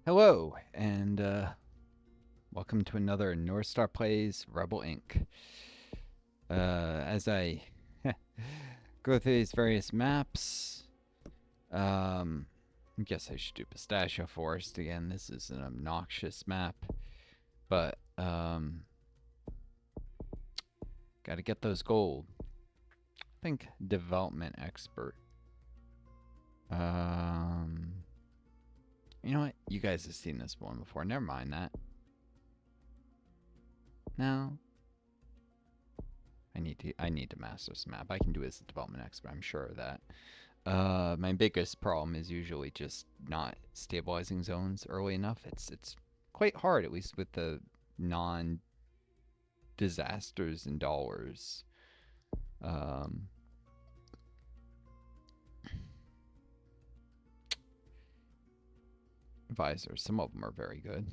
Hello, and welcome to another Northstar Plays Rebel Inc. As I go through these various maps, I guess I should do Pistachio Forest again. This is an obnoxious map, but gotta get those gold. I think development expert. Um, you know what? You guys have seen this one before. Never mind that. No, I need to master this map. I can do it as a development expert. I'm sure of that. My biggest problem is usually just not stabilizing zones early enough. It's quite hard, at least with the non disasters in dollars. Um, Advisors, some of them are very good,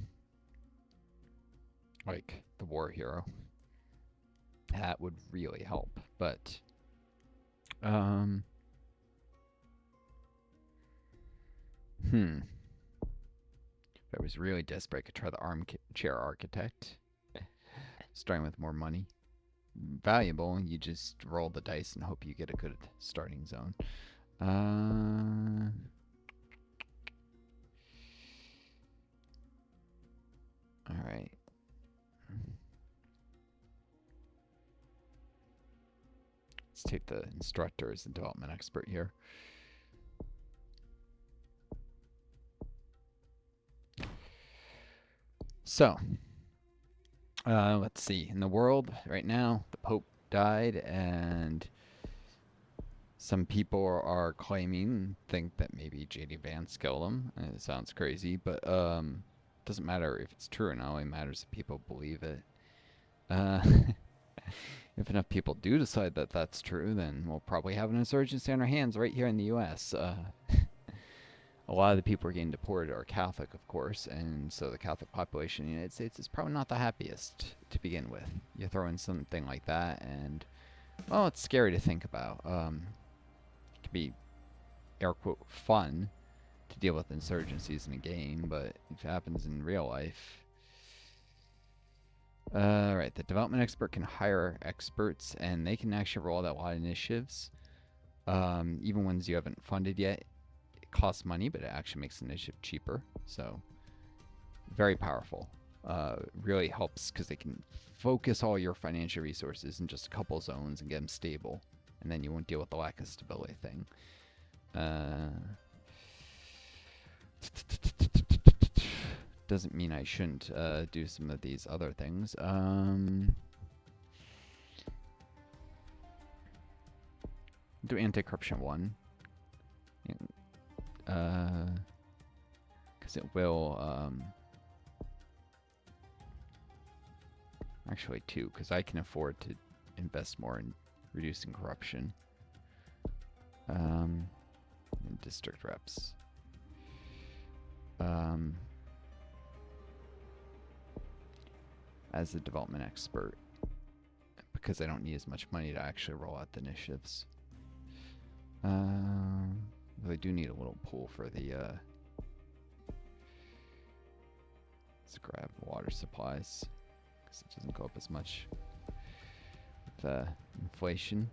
like the War Hero. That would really help, but um, hmm. If I was really desperate, I could try the armchair architect, starting with more money. Valuable. You just roll the dice and hope you get a good starting zone. All right. Let's take the instructor as the development expert here. So, let's see. In the world right now, the Pope died, and some people are claiming, think that maybe J.D. Vance killed him. It sounds crazy, but doesn't matter if it's true or not. It only matters if people believe it. Uh, if enough people do decide that that's true, then we'll probably have an insurgency on our hands right here in the U.S. A lot of the people who are getting deported are Catholic, of course, and so the Catholic population in the United States is probably not the happiest to begin with. You throw in something like that, and well, it's scary to think about. It can be air quote fun to deal with insurgencies in a game, but if it happens in real life, right, the development expert can hire experts, and they can actually roll out a lot of initiatives, even ones you haven't funded yet. It costs money, but it actually makes the initiative cheaper. So very powerful. Really helps because they can focus all your financial resources in just a couple zones and get them stable, and then you won't deal with the lack of stability thing. Doesn't mean I shouldn't do some of these other things. Do anti-corruption 1. Because it will... actually 2, because I can afford to invest more in reducing corruption. And district reps. As a development expert, because I don't need as much money to actually roll out the initiatives. But I do need a little pool for the let's grab water supplies, because it doesn't go up as much with inflation.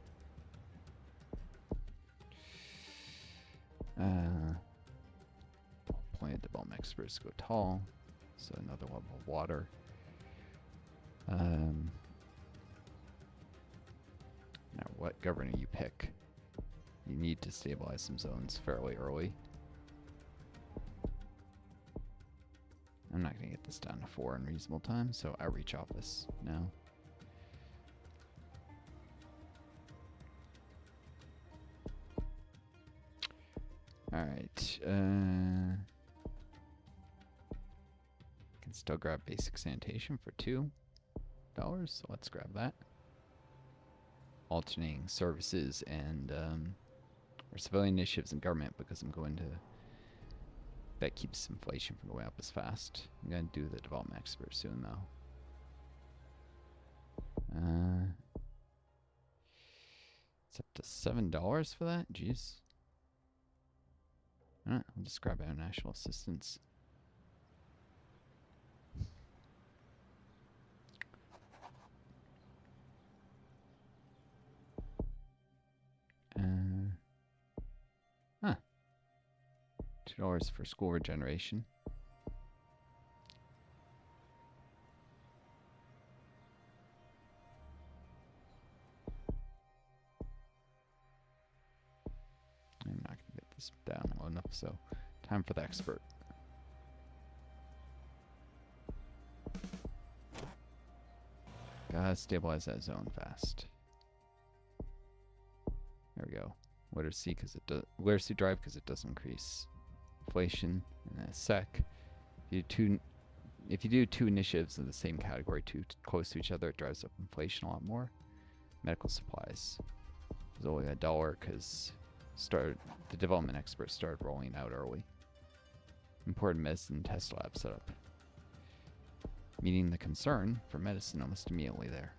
Plenty of development experts go tall, so another level of water. Now, what governor you pick, you need to stabilize some zones fairly early. I'm not going to get this down to 4 in reasonable time, so outreach office now. Alright, can still grab basic sanitation for $2, so let's grab that. Alternating services and or civilian initiatives and government, because I'm going to... That keeps inflation from going up as fast. I'm going to do the development expert soon, though. It's up to $7 for that? Jeez. Alright, I'll just grab international assistance. $2 for school regeneration. I'm not going to get this down low enough, so time for the expert. Gotta stabilize that zone fast. There we go. Letter C because it does. Letter C drive because it does increase inflation in a sec. If you do two initiatives in the same category, too close to each other, it drives up inflation a lot more. Medical supplies is only $1 because the development experts started rolling out early. Imported medicine test lab setup. Meeting the concern for medicine almost immediately there.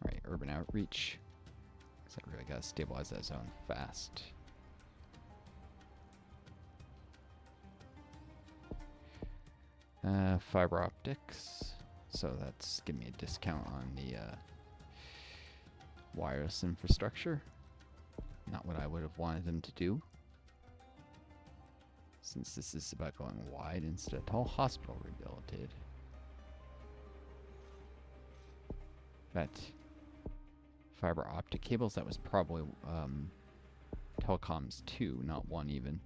Alright, urban outreach. Because I really gotta stabilize that zone fast. Fiber optics. So that's giving me a discount on the wireless infrastructure. Not what I would have wanted them to do, since this is about going wide instead of tall. Hospital rehabilitated. That fiber optic cables, that was probably telecoms 2, not 1 even.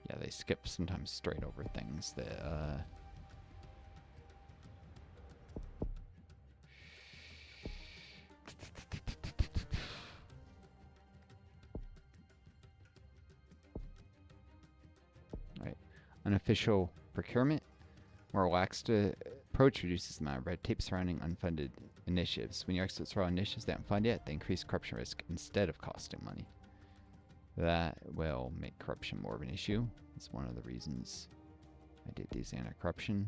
Yeah, they skip sometimes straight over things that unofficial procurement. More relaxed approach reduces the amount of red tape surrounding unfunded initiatives. When your experts throw out initiatives that aren't funded yet, they increase corruption risk instead of costing money. That will make corruption more of an issue. That's one of the reasons I did these anti-corruption.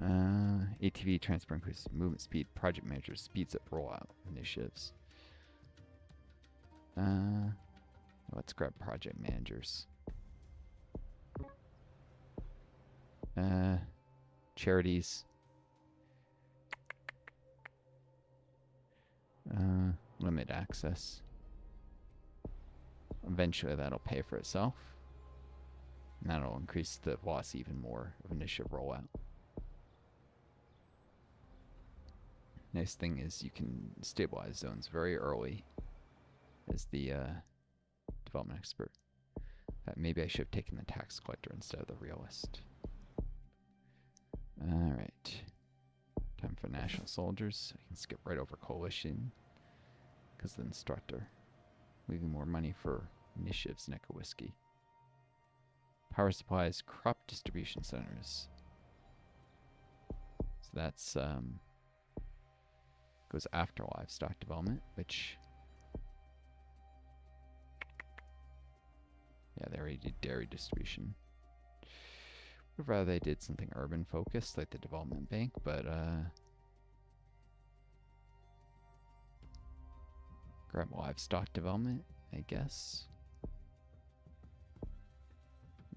ATV transport increases movement speed. Project manager speeds up rollout initiatives. Let's grab project managers. Charities. Limit access. Eventually that'll pay for itself. And that'll increase the loss even more of initiative rollout. Nice thing is you can stabilize zones very early as the development expert. Maybe I should have taken the tax collector instead of the realist. Alright. Time for national soldiers. I can skip right over coalition because the instructor. Leaving more money for initiatives, Neca Whiskey. Power supplies, crop distribution centers. So that's goes after livestock development, which yeah, they already did dairy distribution. Would rather they did something urban focused like the development bank, but grab livestock development, I guess.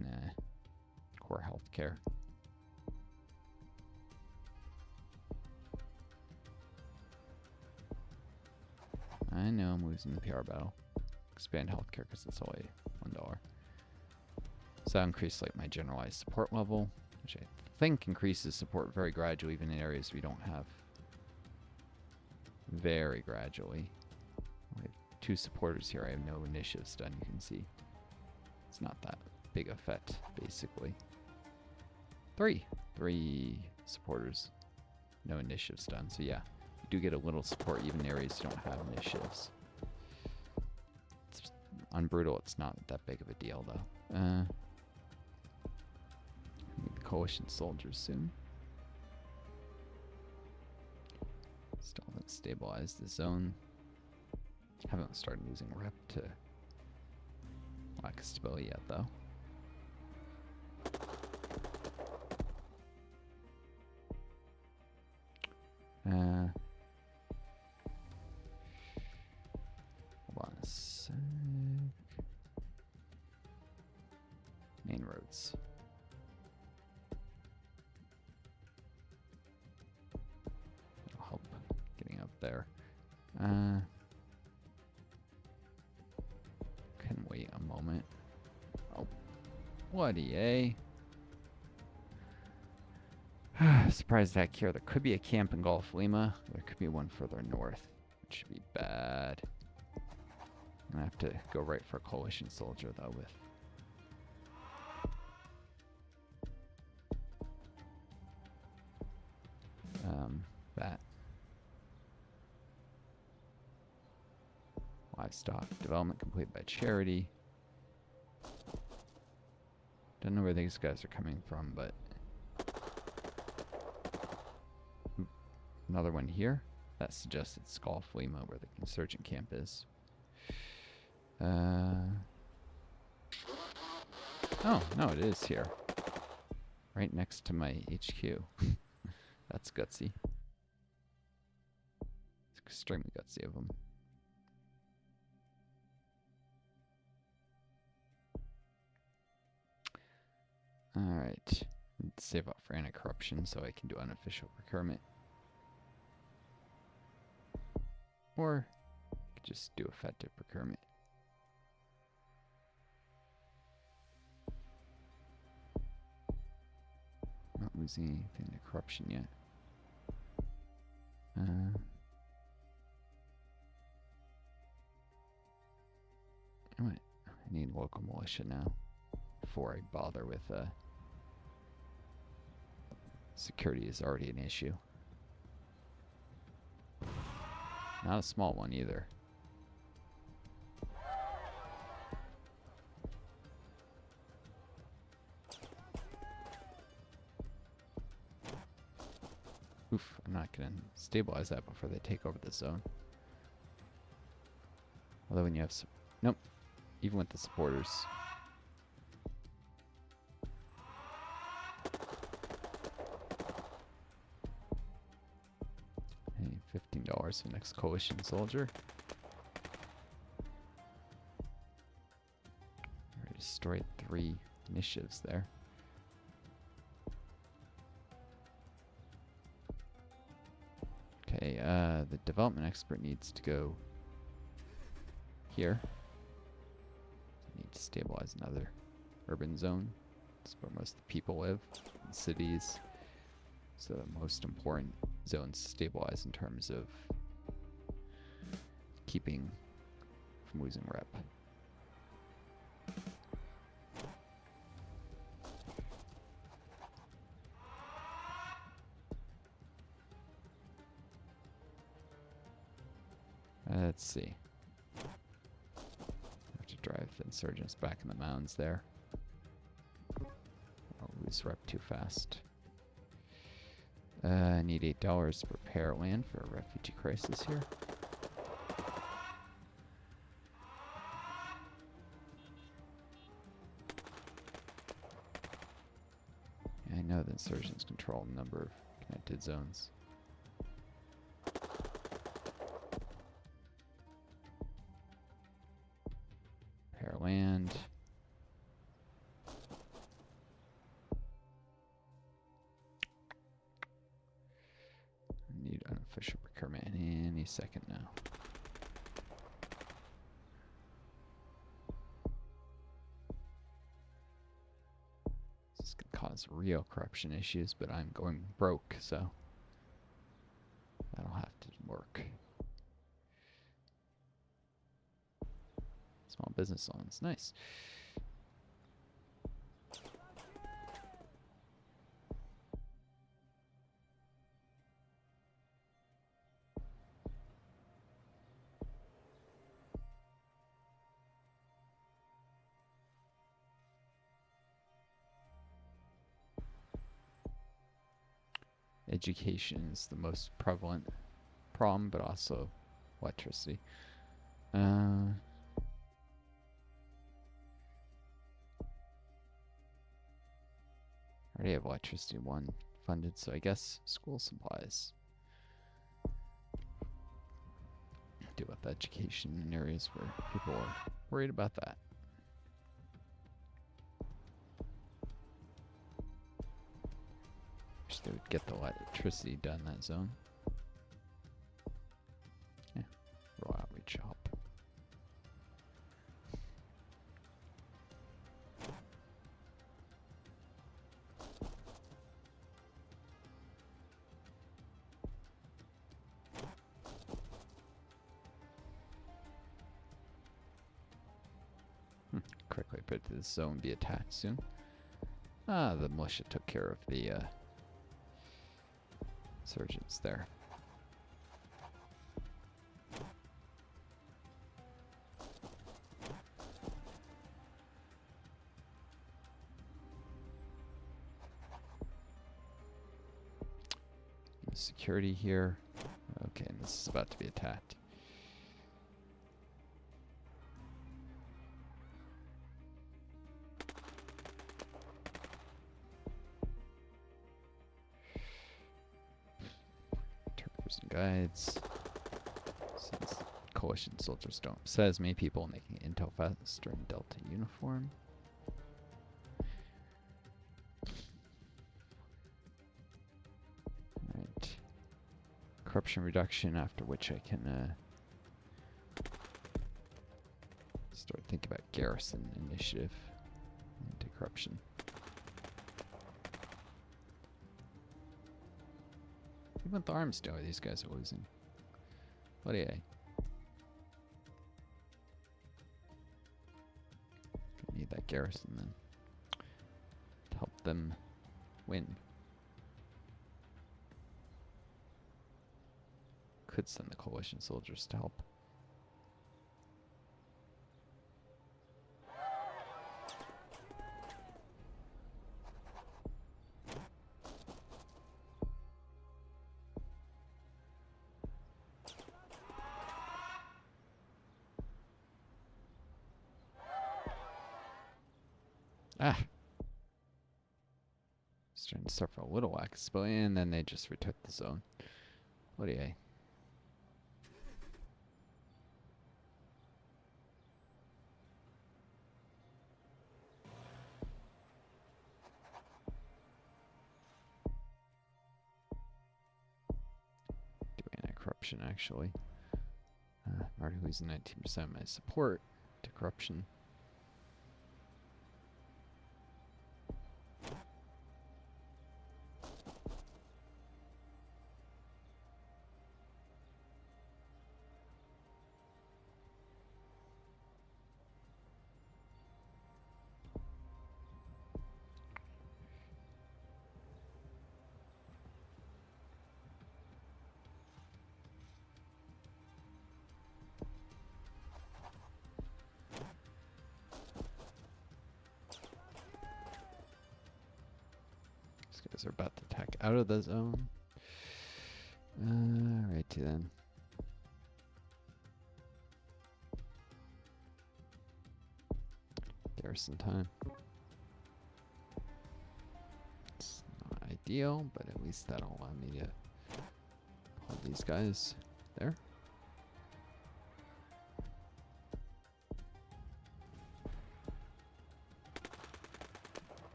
Nah. Core healthcare. I know I'm losing the PR battle. Expand healthcare because it's only $1. So I'll increase like my generalized support level, which I think increases support very gradually, even in areas we don't have. Very gradually. I have 2 supporters here. I have no initiatives done, you can see. It's not that big a fet, basically. 3 supporters. No initiatives done, so yeah. You do get a little support even in areas you don't have initiatives. On Brutal, it's not that big of a deal, though. Need the coalition soldiers soon. Still haven't stabilized the zone. Haven't started losing rep to lack of stability yet, though. Hold on a sec. Main roads. there. Can wait a moment. Oh, bloody A. Surprise attack here. There could be a camp in Gulf Lima. There could be one further north, which should be bad. I'm gonna have to go right for a coalition soldier though with that. Livestock development complete by charity. Don't know where these guys are coming from, but another one here. That suggests it's Gulf Lima where the insurgent camp is. Oh, no, it is here. Right next to my HQ. That's gutsy. It's extremely gutsy of them. Alright. Save up for anti-corruption so I can do unofficial procurement. Or I could just do effective procurement. Not losing anything to corruption yet. What? I need local militia now before I bother with security is already an issue. Not a small one either. Oof, I'm not gonna stabilize that before they take over the zone. Although when you have nope, even with the supporters. Hey, $15 for the next coalition soldier. I destroyed 3 initiatives there. Okay, the development expert needs to go here. Need to stabilize another urban zone. That's where most of the people live, in cities. So the most important zones to stabilize in terms of keeping from losing rep. Let's see. Have to drive the insurgents back in the mountains there. I'll lose rep too fast. I need $8 to prepare land for a refugee crisis here. I know the insurgents control a number of connected zones. Prepare land. Need unofficial procurement any second now. This is going to cause real corruption issues, but I'm going broke, so that'll have to work. Small business loans, nice. Education is the most prevalent problem, but also electricity. I already have electricity 1 funded, so I guess school supplies. Deal with education in areas where people are worried about that. Wish they would get the electricity done in that zone. predicted this zone be attacked soon. Ah, the militia took care of the insurgents there. Security here. Okay, and this is about to be attacked. Interpreters and guides. Since coalition soldiers don't upset as many people, making intel faster in Delta uniform. Corruption reduction, after which I can start thinking about garrison initiative. Anti-corruption. Even with the arms tower, these guys are losing. What do you? Need that garrison then to help them win. Could send the coalition soldiers to help. Ah! Just trying to suffer a little expo, and then they just retook the zone. What do you? Corruption, actually. I'm already losing 19% of my support to corruption. These guys are about to attack out of the zone. Righty then. Garrison time. It's not ideal, but at least that'll allow me to hold these guys there.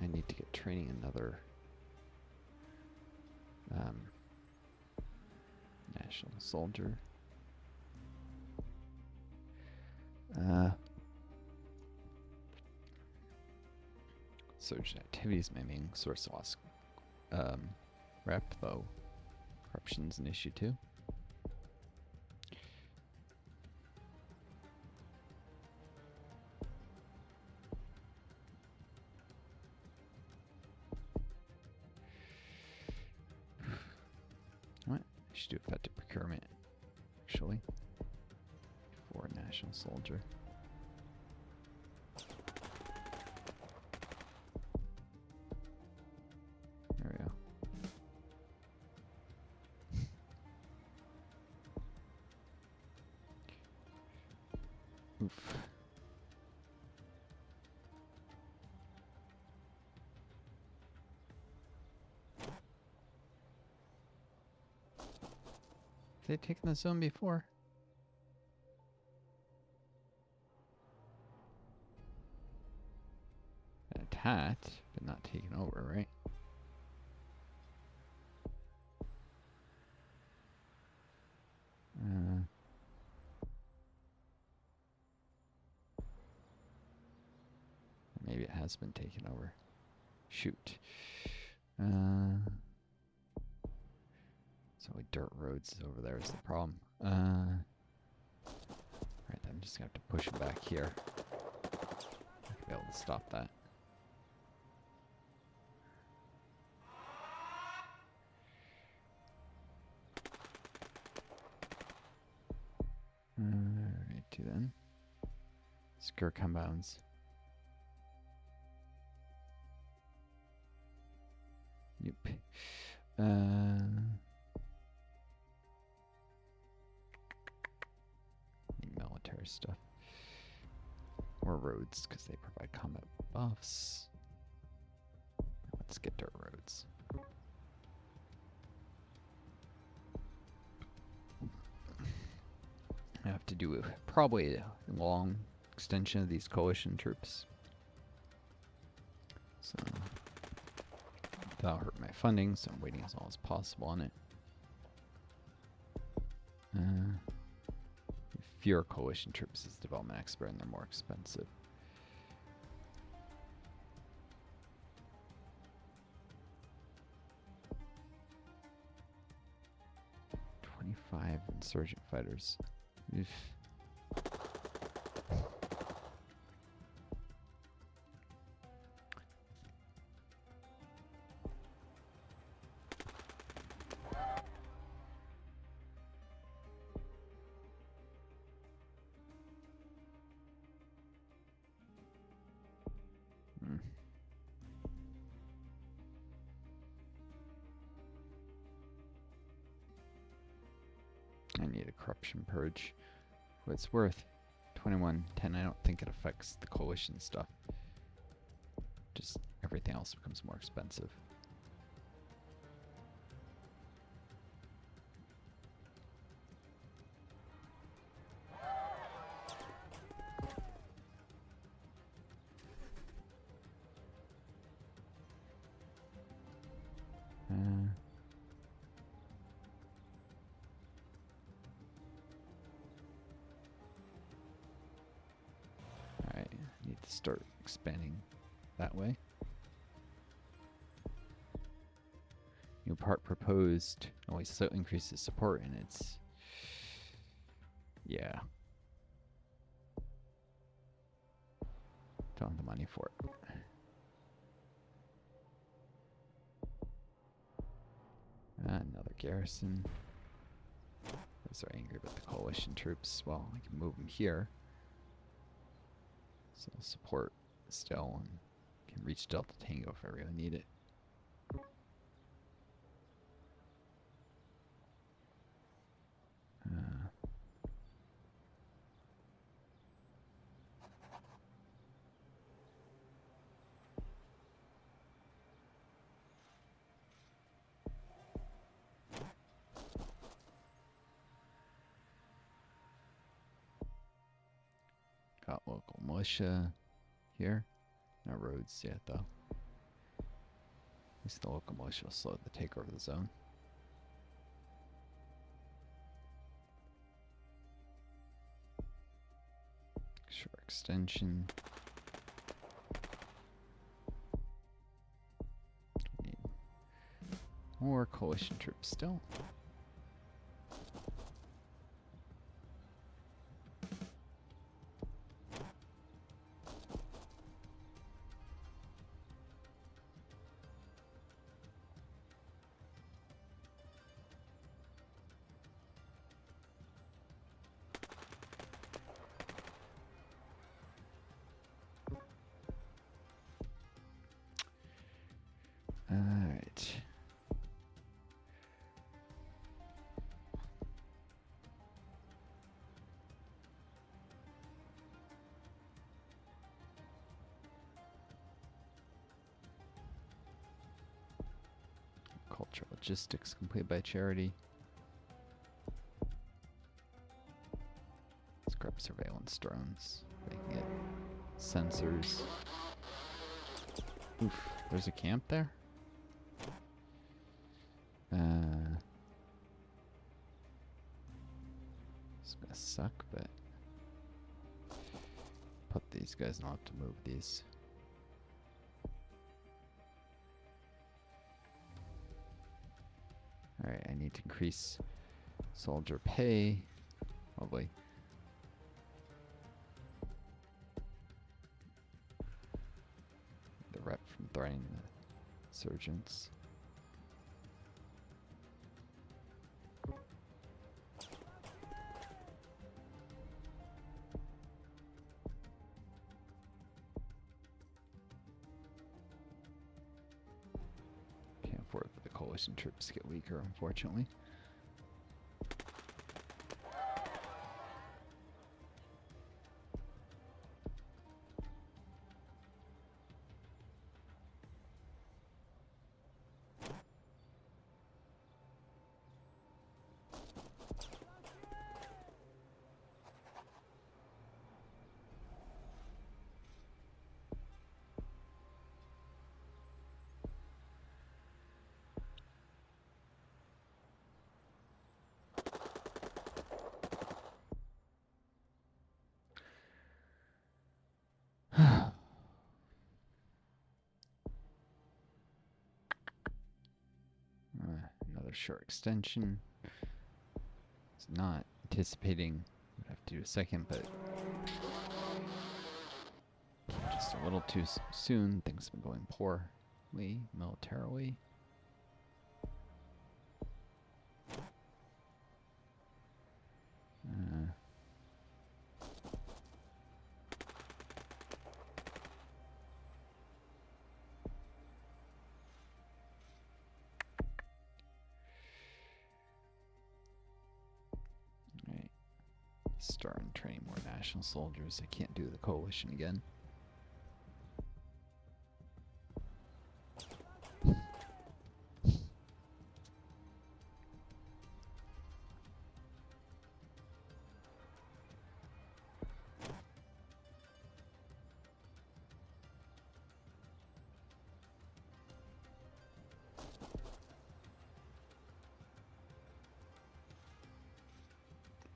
I need to get training another national soldier. Surge activities, my main source loss rep, though corruption's an issue too. What? I should do effective procurement, actually, for a national soldier. There we go. Oof. They taken the zone before? Attacked, but not taken over, right? Maybe it has been taken over. Shoot. So dirt roads over there is the problem. Right, I'm just gonna have to push him back here. I'll be able to stop that. Alright, then. Secure compounds. Yep. Military stuff. Or roads, because they provide combat buffs. Let's get dirt roads. I have to do probably a long extension of these coalition troops. So, that'll hurt my funding, so I'm waiting as long as possible on it. Fewer coalition troops as development expert, and they're more expensive. Insurgent fighters. Oof. I need a corruption purge. What it's worth. 2110. I don't think it affects the coalition stuff. Just everything else becomes more expensive. Start expanding that way. New part proposed always slightly increases support, and it's yeah. Don't have the money for it. Another garrison. Those are angry with the coalition troops. Well, I can move them here. So support still, and can reach Delta Tango if I really need it. Got local militia here. No roads yet, though. At least the local militia will slow the takeover of the zone. Sure, extension. Need more coalition troops still. Alright. Cultural logistics completed by charity. Scrap surveillance drones. They can get sensors. Oof, there's a camp there? It's gonna suck, but put these guys, not to move these. Alright, I need to increase soldier pay. Probably. The rep from threatening the insurgents. Can't afford for the coalition troops to get weaker, unfortunately. Another short extension. It's not anticipating we'd have to do a second, but just a little too soon. Things have been going poorly militarily. Start and train more national soldiers. I can't do the coalition again.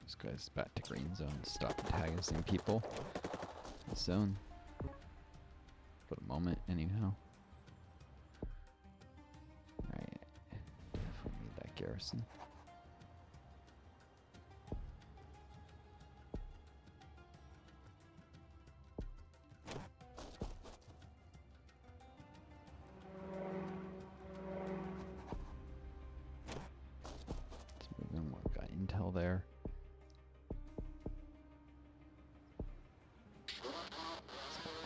This guy's back to green zone to stop antagonizing people. Zone. For the moment, anyhow. Alright. Definitely need that garrison. Let's move in. We've got intel there.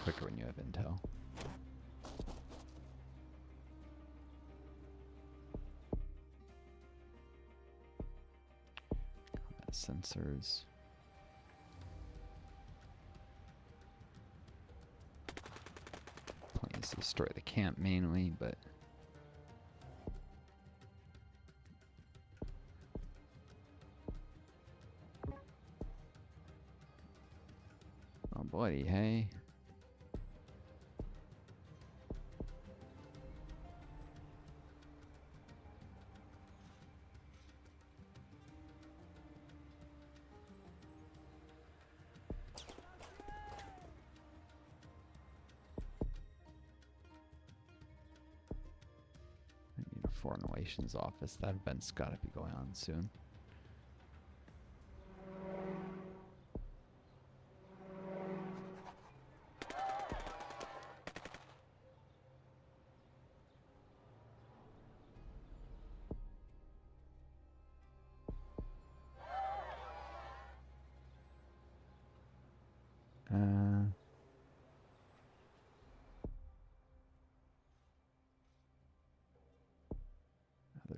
Quicker when you have intel. Combat sensors. Plan is to destroy the camp mainly, but oh buddy, hey. Foreign Relations Office. That event's got to be going on soon.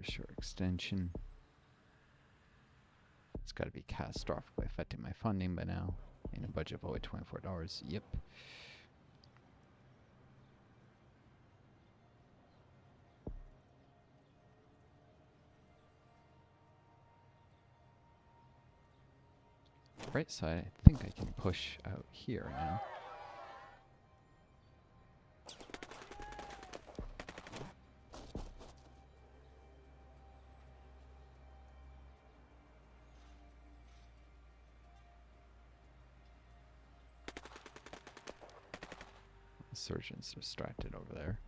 Short extension. It's got to be catastrophically affecting my funding by now. In a budget of only $24. Yep. Right side, I think I can push out here now. Insurgents distracted over there.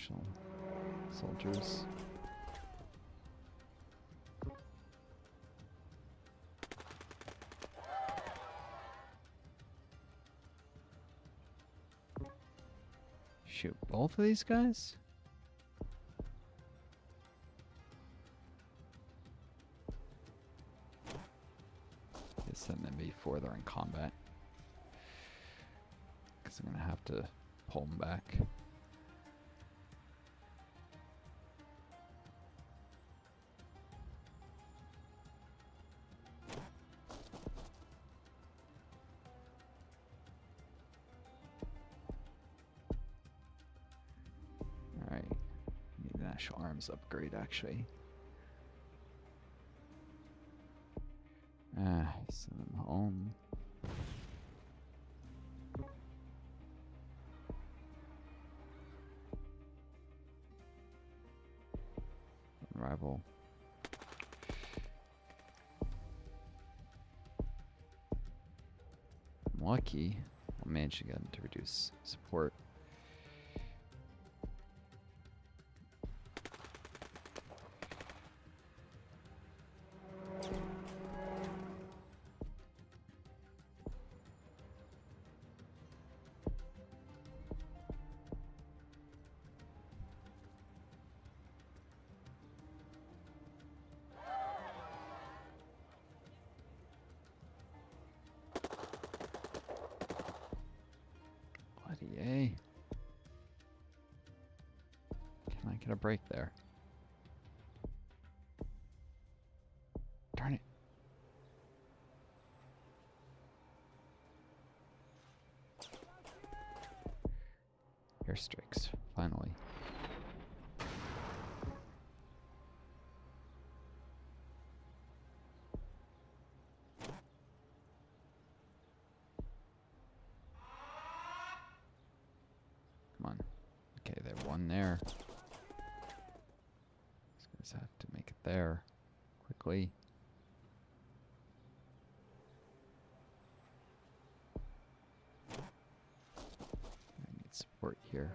national soldiers. Shoot both of these guys? Send them before they're in combat. Because I'm going to have to pull them back. Alright. Need the national arms upgrade actually. Send them home. Rival. I'm lucky. I managed to get them to reduce support. Yay. Can I get a break there? Darn it. Airstrikes, finally. Come on. Okay, they're one there. These guys have to make it there quickly. I need support here.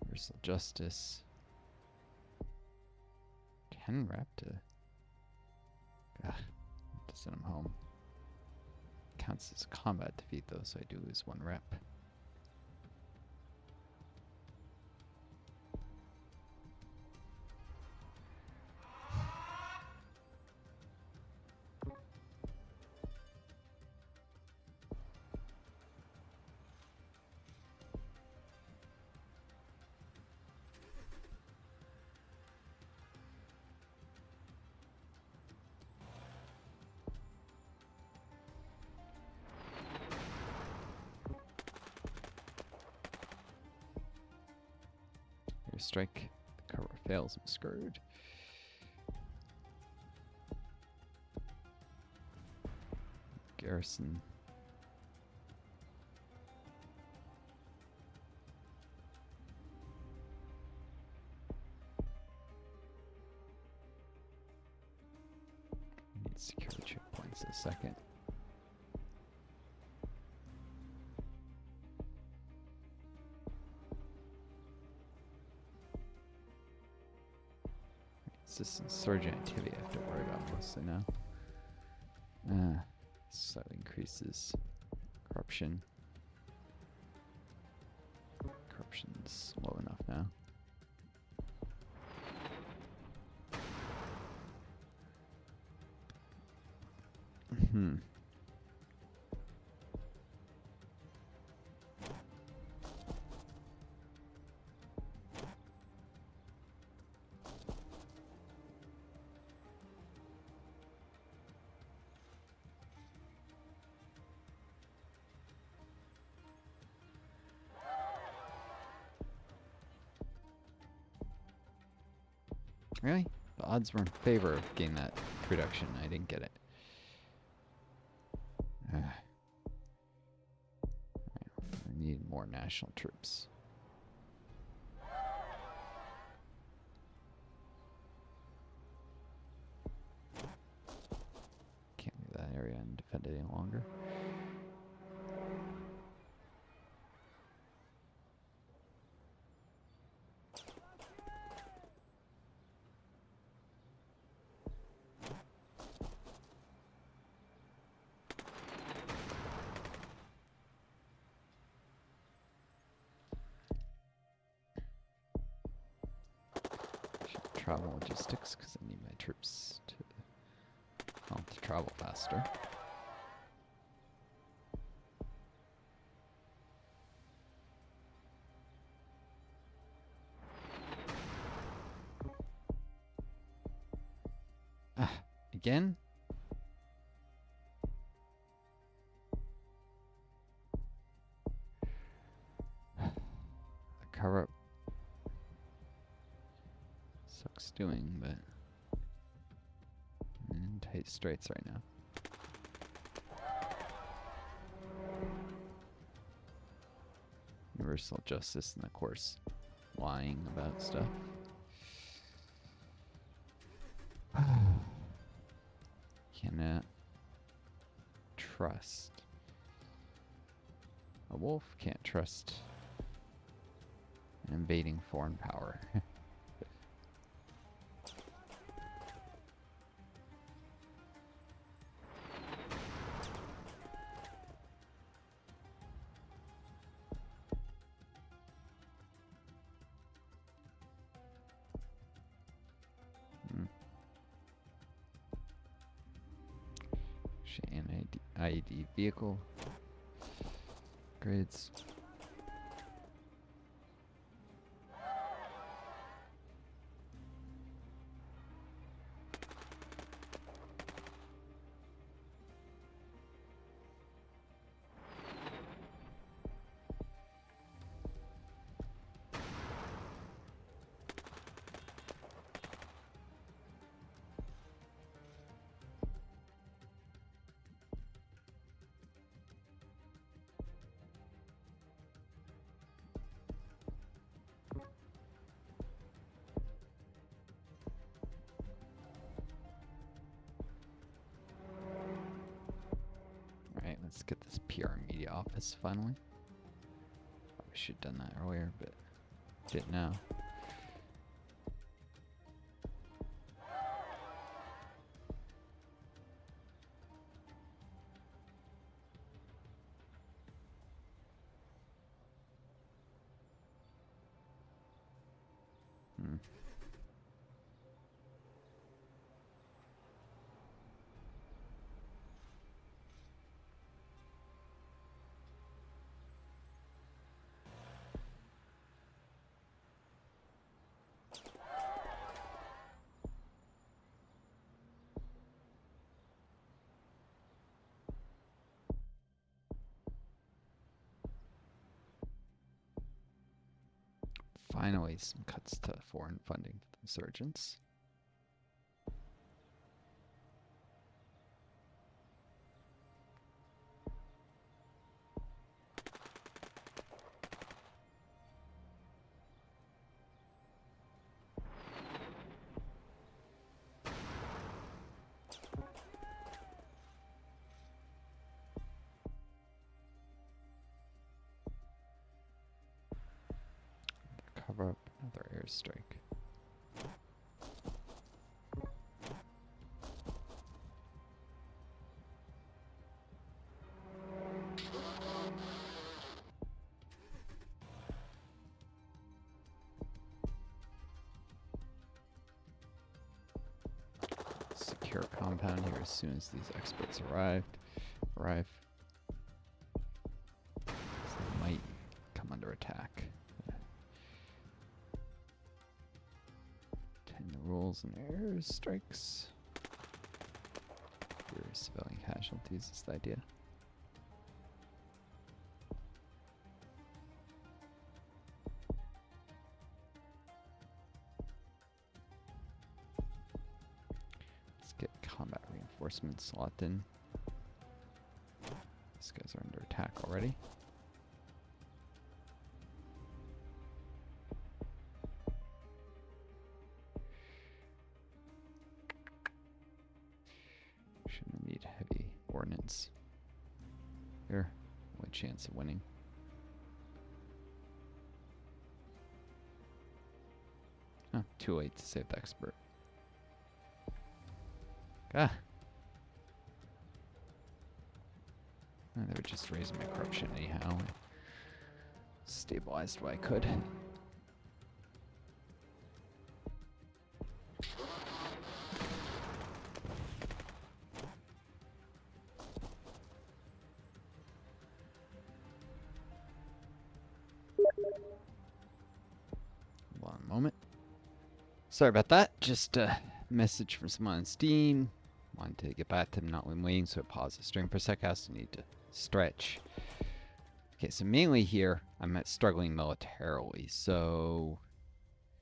Universal justice. 10 rep to... Ugh, to send him home. Counts as combat defeat though, so I do lose 1 rep. Strike. The cover fails. I'm screwed. Garrison. Need security checkpoints a second. It's just insurgent activity I have to worry about mostly now. Slightly increases corruption. Corruption's low enough now. Really? The odds were in favor of getting that production. I didn't get it. need more national troops. Can't leave that area undefended any longer. Travel logistics, because I need my troops to travel faster. Again? The cover-up sucks doing, but I'm in tight straits right now. Universal justice and, of course, lying about stuff. Cannot trust. A wolf can't trust an invading foreign power. An IED vehicle grids. Let's get this PR media office finally. Probably should have done that earlier, but didn't now. Finally, some cuts to foreign funding for the insurgents. Cover up another airstrike. Secure compound here as soon as these experts arrive. So they might come under attack. The rules and airstrikes. Fewer civilian casualties is the idea. Let's get combat reinforcements locked in. These guys are under attack already. Here, only chance of winning. Oh, too late to save the expert. Ah! Oh, they were just raising my corruption anyhow. Stabilized what I could. One moment. Sorry about that. Just a message from someone on Steam. Wanted to get back to them, not when waiting, so I paused the stream for a sec. I also need to stretch. Okay, so mainly here, I'm struggling militarily, so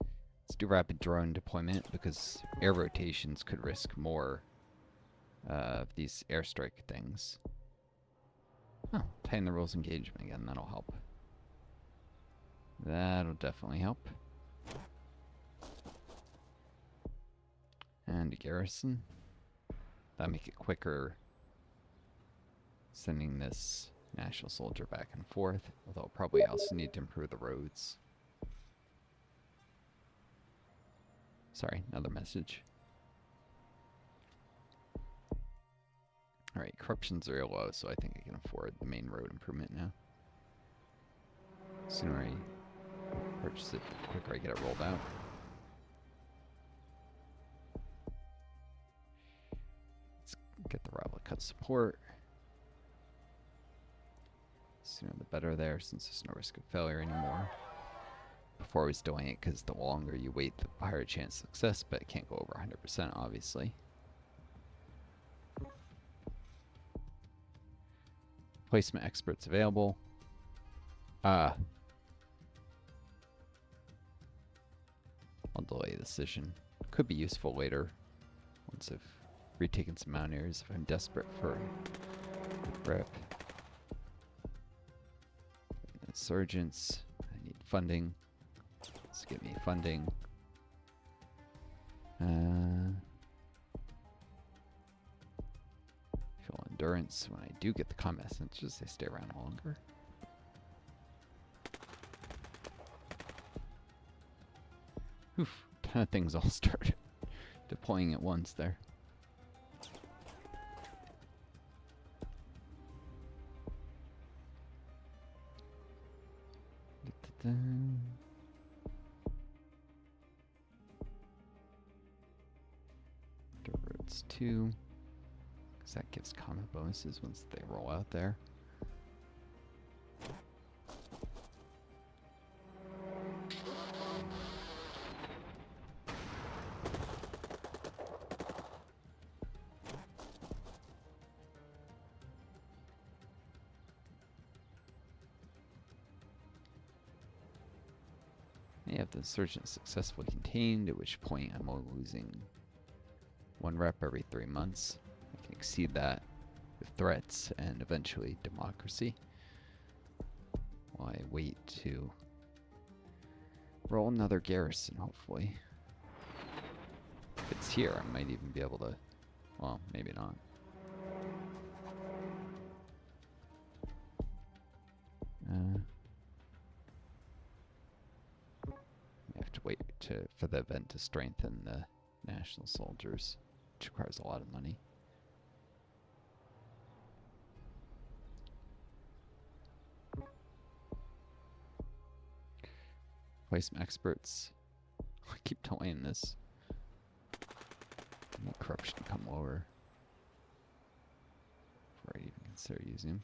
let's do rapid drone deployment because air rotations could risk more of these airstrike things. Oh, tighten the rules engagement again, that'll help. That'll definitely help. And a garrison. That'll make it quicker sending this national soldier back and forth, although I'll probably also need to improve the roads. Sorry, another message. Alright, corruption's very low, so I think I can afford the main road improvement now. The sooner I purchase it, the quicker I get it rolled out. Let's get the rival cut support. Sooner the better there, since there's no risk of failure anymore. Before I was doing it, because the longer you wait, the higher chance of success, but it can't go over 100%, obviously. Placement experts available. I'll delay the decision. Could be useful later, once I've retaken some mountaineers if I'm desperate for rep. Insurgents. I need funding. Let's get me funding. Fuel endurance. When I do get the combat essentials, they stay around longer. Oof, ton of things all started deploying at once there. Dirt roads 2, because that gives combat bonuses once they roll out there. You have the insurgent successfully contained, at which point I'm only losing 1 rep every 3 months. I can exceed that with threats and eventually democracy, while I wait to roll another garrison, hopefully. If it's here, I might even be able to, well, maybe not. I have to wait for the event to strengthen the national soldiers, which requires a lot of money. Placement experts. I keep delaying this. I need corruption to come lower before I even consider using them.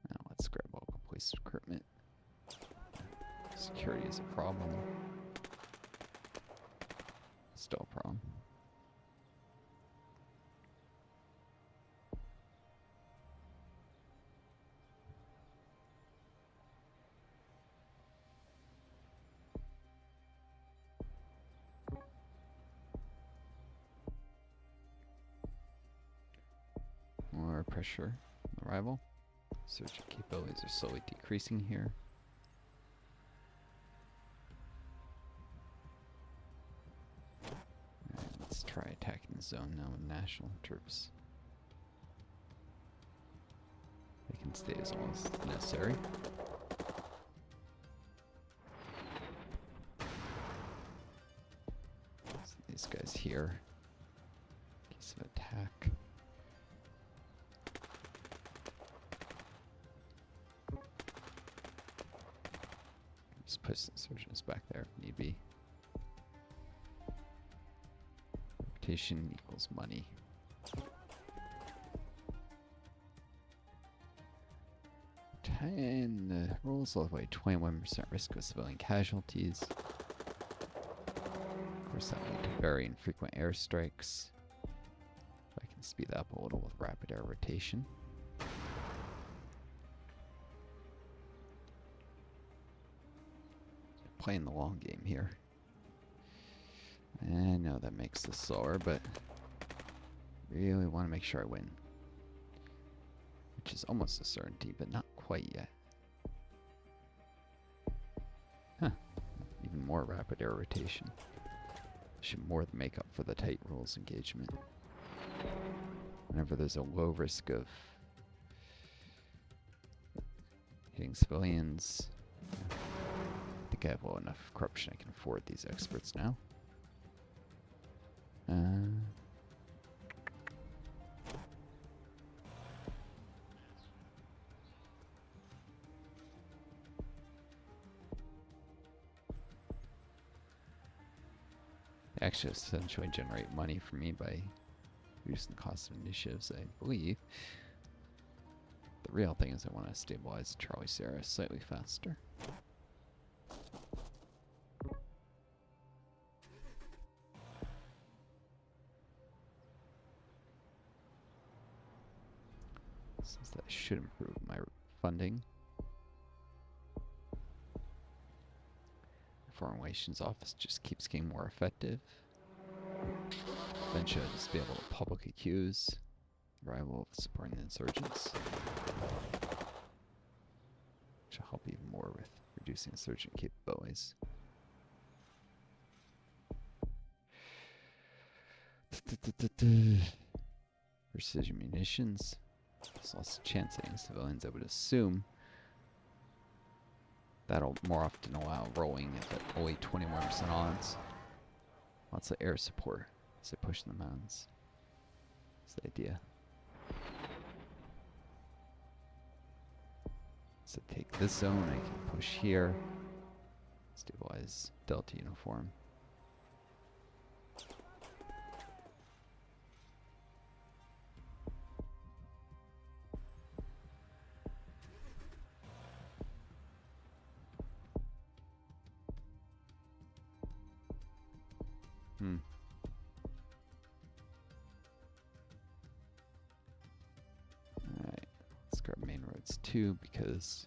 Now let's grab local police recruitment. Security is a problem. Still a problem. More pressure on the rival. Search capabilities are slowly decreasing here. try attacking the zone now with national troops. They can stay as long as necessary. So these guys here, in case of attack. Just push the insurgents back there if need be. Reputation equals money. And the rules all the way 21% risk of civilian casualties. Of course, that lead to very infrequent airstrikes. I can speed that up a little with rapid air rotation. Playing the long game here. I know that makes this slower, but really want to make sure I win. Which is almost a certainty, but not quite yet. Huh. Even more rapid air rotation. Should more than make up for the tight rules engagement. Whenever there's a low risk of hitting civilians, I think I have low enough corruption I can afford these experts now. They actually essentially generate money for me by reducing the cost of initiatives, I believe. The real thing is I want to stabilize Charlie Sierra slightly faster. Since that should improve my funding. Foreign Relations Office just keeps getting more effective. Eventually I'll just be able to publicly accuse the rival of supporting the insurgents. Which will help even more with reducing insurgent capabilities. Precision munitions. There's lots of chance hitting civilians, I would assume. That'll more often allow rolling at only 21% odds. Lots of air support as they push in the mountains. That's the idea. So take this zone, I can push here. Stabilize Delta uniform. Alright, let's grab main roads too because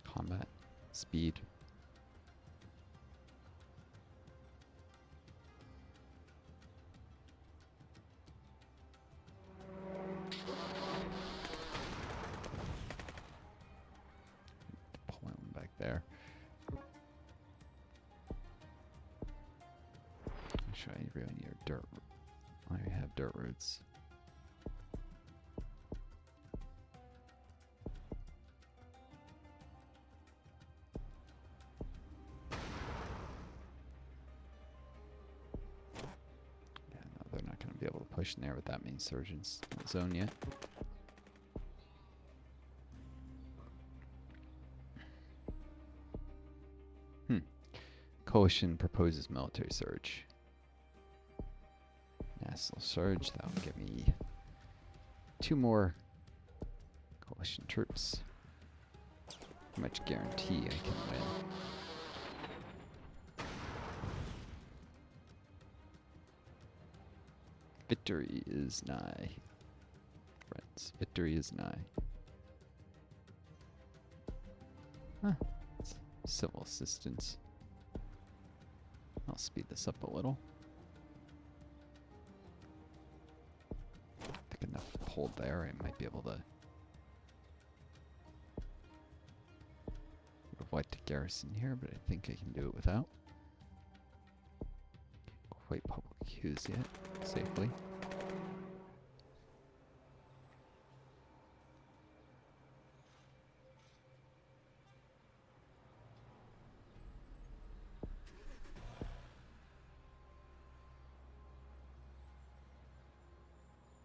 combat, speed. Pull that one back there. Actually, I really need a dirt. I already have dirt roads. Yeah, no, they're not going to be able to push in there with that many insurgents in the zone yet. Coalition proposes military surge. National surge, that will give me 2 more coalition troops. Pretty much guarantee I can win. Victory is nigh. Friends, victory is nigh. Huh. Civil assistance. I'll speed this up a little. I think enough hold there, I might be able to avoid the garrison here, but I think I can do it without. Quite public Coups yet, safely.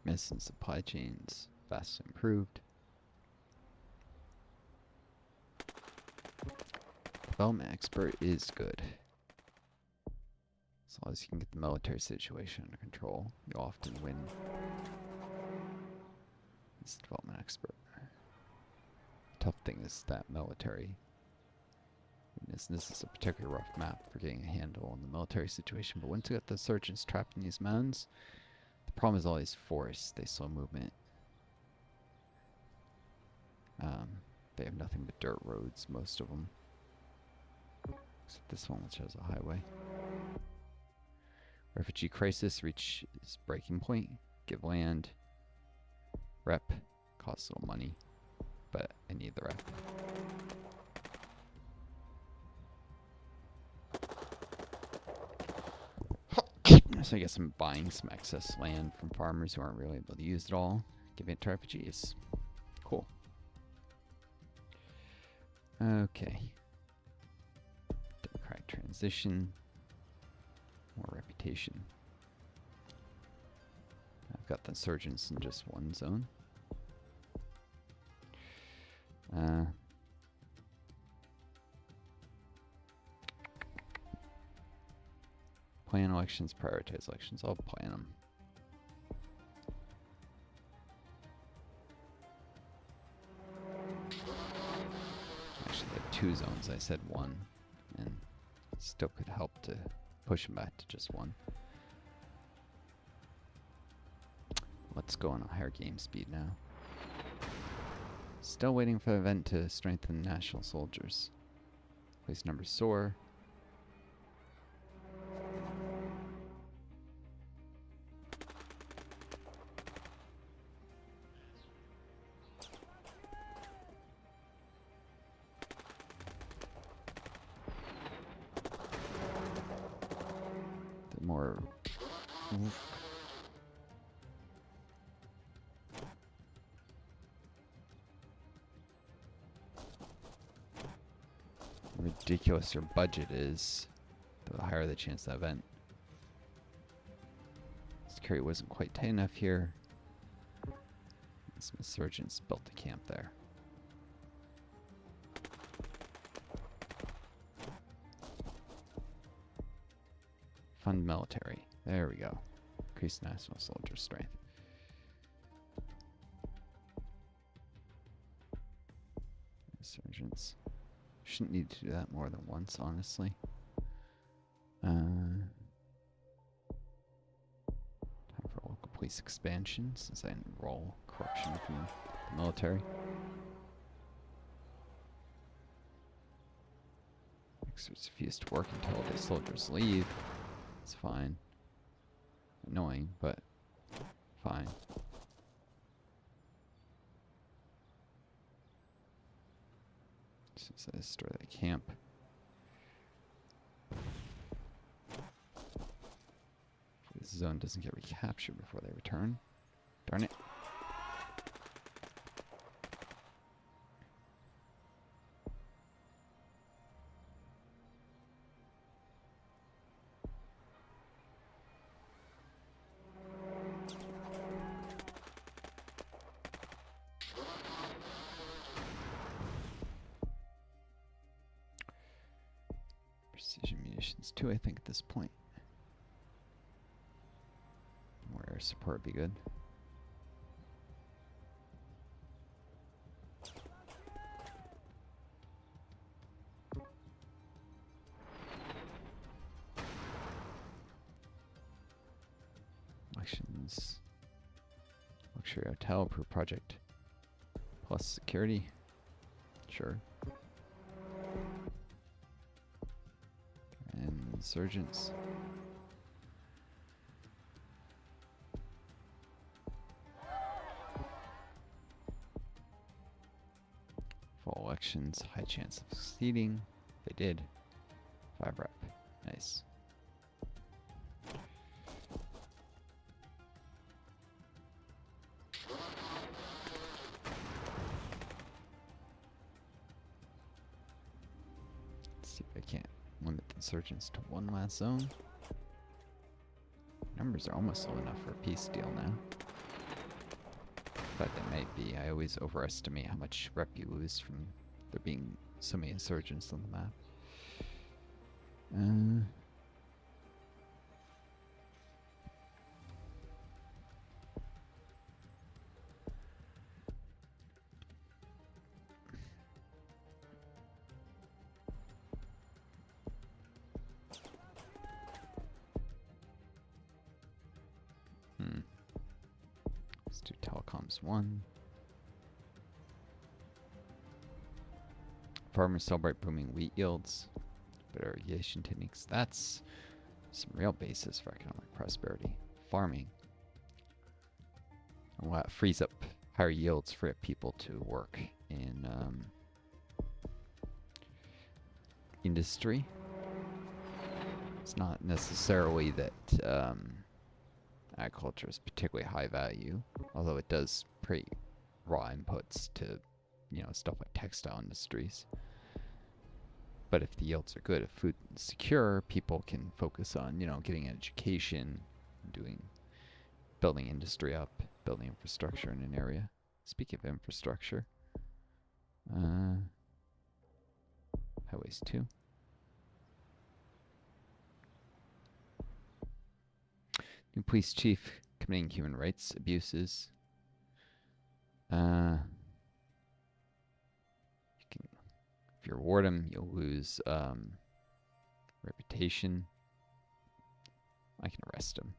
Medicine supply chains vastly improved. Development expert is good. As long as you can get the military situation under control, you often win. This development expert. Tough thing is that military. This is a particularly rough map for getting a handle on the military situation, but once you get the surgeons trapped in these mountains, the problem is all these forests. They slow movement. They have nothing but dirt roads, most of them. Except this one, which has a highway. Refugee crisis reaches breaking point. Give land. Rep. Costs a little money. But I need the rep. So I guess I'm buying some excess land from farmers who aren't really able to use it all. Giving it to refugees. Cool. Okay. Democratic transition. More reputation. I've got the insurgents in just one zone. Plan elections, prioritize elections. I'll plan them. Actually, I had 2 zones. I said 1, and still could help to push them back to just 1. Let's go on a higher game speed now. Still waiting for the event to strengthen national soldiers. Place numbers soar. The more ridiculous your budget is, the higher the chance of that event. Security wasn't quite tight enough here. Some insurgents built a camp there. Fund military. There we go. Increase national soldier strength. Insurgents. Shouldn't need to do that more than once, honestly. Time for local police expansion, since I enroll corruption from the military. Experts refuse to work until the soldiers leave. It's fine. Annoying, but fine. So I destroy that camp. This zone doesn't get recaptured before they return. Darn it. Precision munitions too, I think, at this point. More air support would be good. Elections. Luxury hotel per project. Plus security. Sure. And insurgents. Fall elections, high chance of succeeding. They did. 5 rep. Nice. See if I can't limit the insurgents to one last zone. Numbers are almost low enough for a peace deal now. But they might be. I always overestimate how much rep you lose from there being so many insurgents on the map. Let's do telecoms 1. Farmers celebrate booming wheat yields. Better irrigation techniques. That's some real basis for economic prosperity. Farming. And what frees up higher yields, free up people to work in industry. It's not necessarily that agriculture is particularly high value, although it does create raw inputs to, stuff like textile industries. But if the yields are good, if food is secure, people can focus on, getting an education, building industry up, building infrastructure in an area. Speaking of infrastructure, highways 2. New police chief committing human rights abuses. If you reward him, you'll lose reputation. I can arrest him.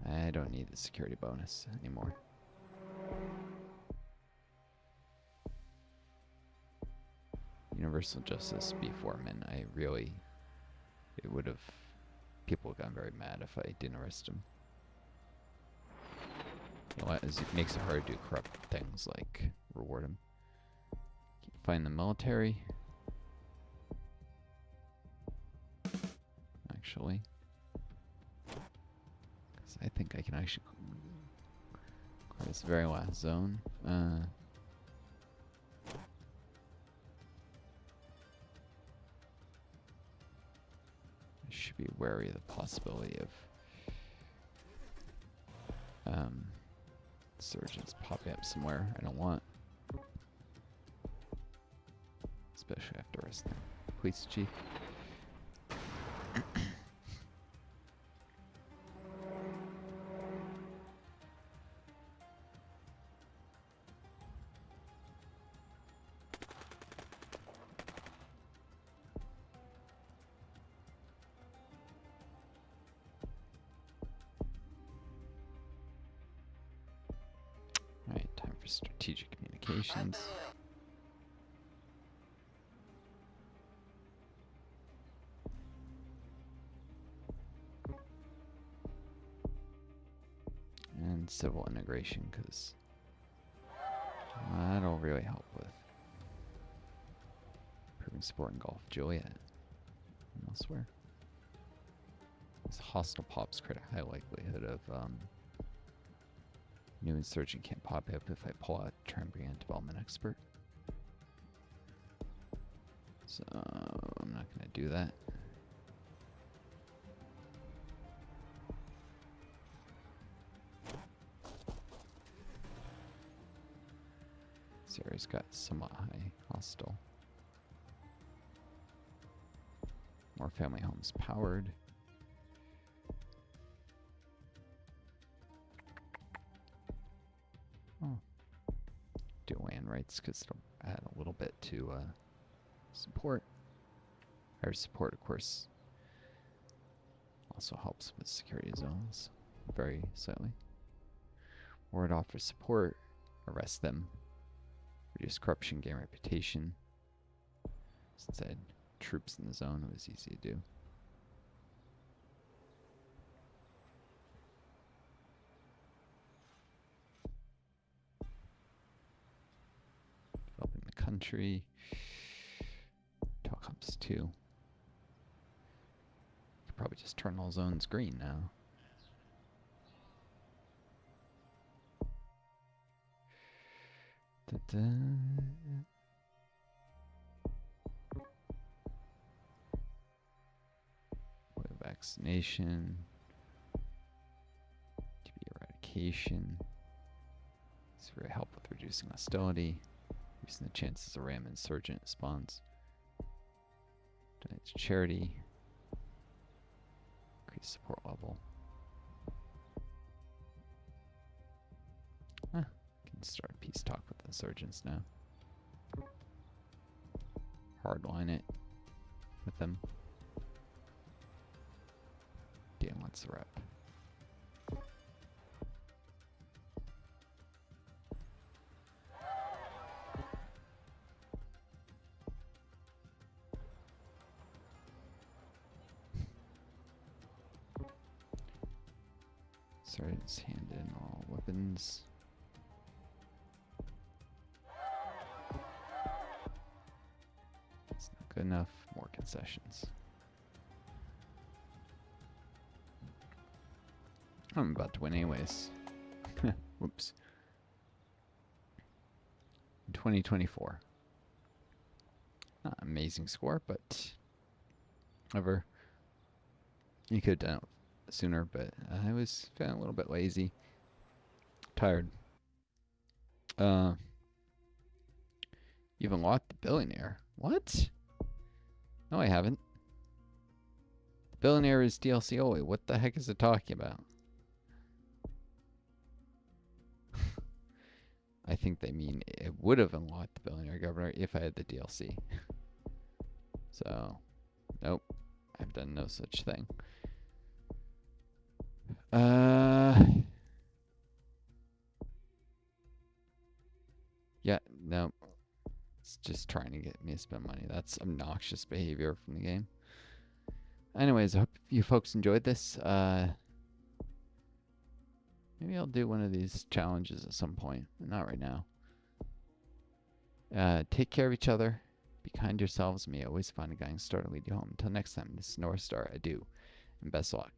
I don't need the security bonus anymore. Universal justice before men. People would have gotten very mad if I didn't arrest him. You know what? It makes it hard to do corrupt things like reward him. Find the military. Actually. Because I think I can actually clear this very last zone. I should be wary of the possibility of insurgents popping up somewhere I don't want. Especially after arresting the police chief. Alright, time for strategic communications. And civil integration, because that'll really help with improving support in Gulf Juliet and elsewhere. These hostile pops create a high likelihood of new insurgent can't pop up if I pull out try and bring in a development expert. So I'm not going to do that. This area's got somewhat high hostile. More family homes powered. Oh. Do land rights because it'll add a little bit to support. Higher support, of course, also helps with security zones very slightly. Ward off for support, arrest them. Reduce corruption, gain reputation. Since I had troops in the zone, it was easy to do. Developing the country. Telecoms 2. Could probably just turn all zones green now. vaccination, TB eradication. This will help with reducing hostility, reducing the chances a ram insurgent spawns. Donate to charity, increase support level. Can start a peace talk with insurgents now. Hardline it with them. Dan wants the rep. Sergeants hand in all weapons. That's not good enough. More concessions. I'm about to win anyways. Whoops. 2024. Not an amazing score, but whatever. You could have done it sooner, but I was feeling a little bit lazy. Tired. You've unlocked the billionaire. What? No, I haven't. The billionaire is DLC only. What the heck is it talking about? I think they mean it would have unlocked the billionaire governor if I had the DLC. So, nope. I've done no such thing. Yeah, no. It's just trying to get me to spend money. That's obnoxious behavior from the game. Anyways, I hope you folks enjoyed this. Maybe I'll do one of these challenges at some point. Not right now. Take care of each other. Be kind to yourselves. May always find a guiding star to lead you home. Until next time, this is Northstar. Adieu, and best of luck.